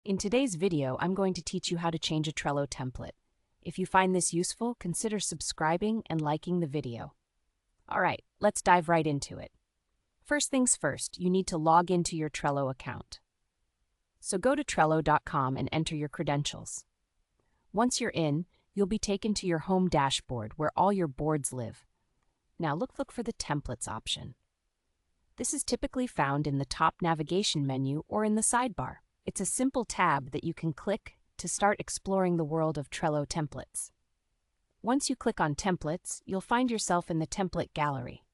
In today's video, I'm going to teach you how to change a Trello template. If you find this useful, consider subscribing and liking the video. All right, let's dive right into it. First things first, you need to log into your Trello account. So go to Trello.com and enter your credentials. Once you're in, you'll be taken to your home dashboard where all your boards live. Now look for the Templates option. This is typically found in the top navigation menu or in the sidebar. It's a simple tab that you can click to start exploring the world of Trello templates. Once you click on Templates, you'll find yourself in the Template Gallery.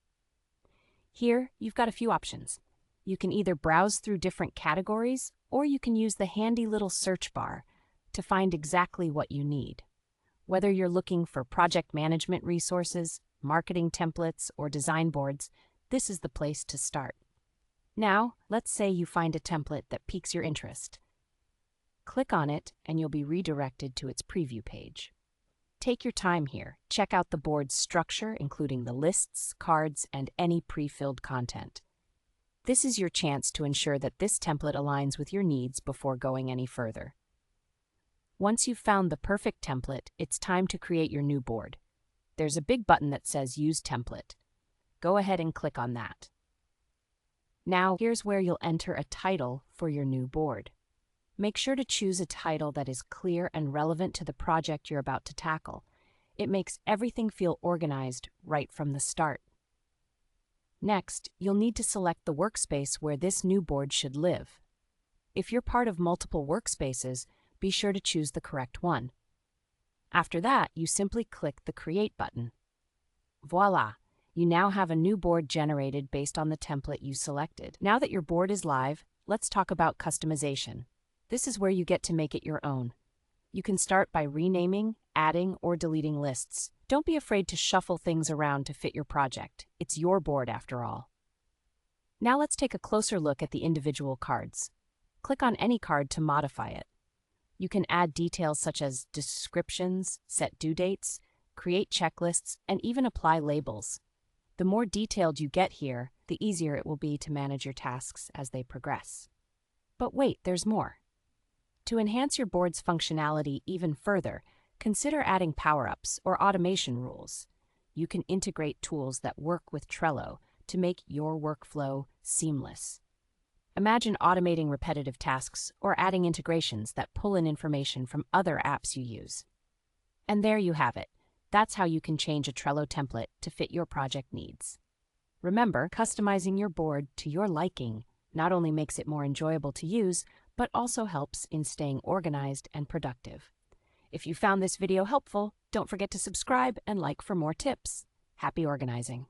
Here, you've got a few options. You can either browse through different categories, or you can use the handy little search bar to find exactly what you need. Whether you're looking for project management resources, marketing templates, or design boards, this is the place to start. Now, let's say you find a template that piques your interest. Click on it and you'll be redirected to its preview page. Take your time here. Check out the board's structure, including the lists, cards, and any pre-filled content. This is your chance to ensure that this template aligns with your needs before going any further. Once you've found the perfect template, it's time to create your new board. There's a big button that says Use Template. Go ahead and click on that. Now, here's where you'll enter a title for your new board. Make sure to choose a title that is clear and relevant to the project you're about to tackle. It makes everything feel organized right from the start. Next, you'll need to select the workspace where this new board should live. If you're part of multiple workspaces, be sure to choose the correct one. After that, you simply click the Create button. Voila! You now have a new board generated based on the template you selected. Now that your board is live, let's talk about customization. This is where you get to make it your own. You can start by renaming, adding, or deleting lists. Don't be afraid to shuffle things around to fit your project. It's your board after all. Now let's take a closer look at the individual cards. Click on any card to modify it. You can add details such as descriptions, set due dates, create checklists, and even apply labels. The more detailed you get here, the easier it will be to manage your tasks as they progress. But wait, there's more. To enhance your board's functionality even further, consider adding power-ups or automation rules. You can integrate tools that work with Trello to make your workflow seamless. Imagine automating repetitive tasks or adding integrations that pull in information from other apps you use. And there you have it. That's how you can change a Trello template to fit your project needs. Remember, customizing your board to your liking not only makes it more enjoyable to use, but also helps in staying organized and productive. If you found this video helpful, don't forget to subscribe and like for more tips. Happy organizing!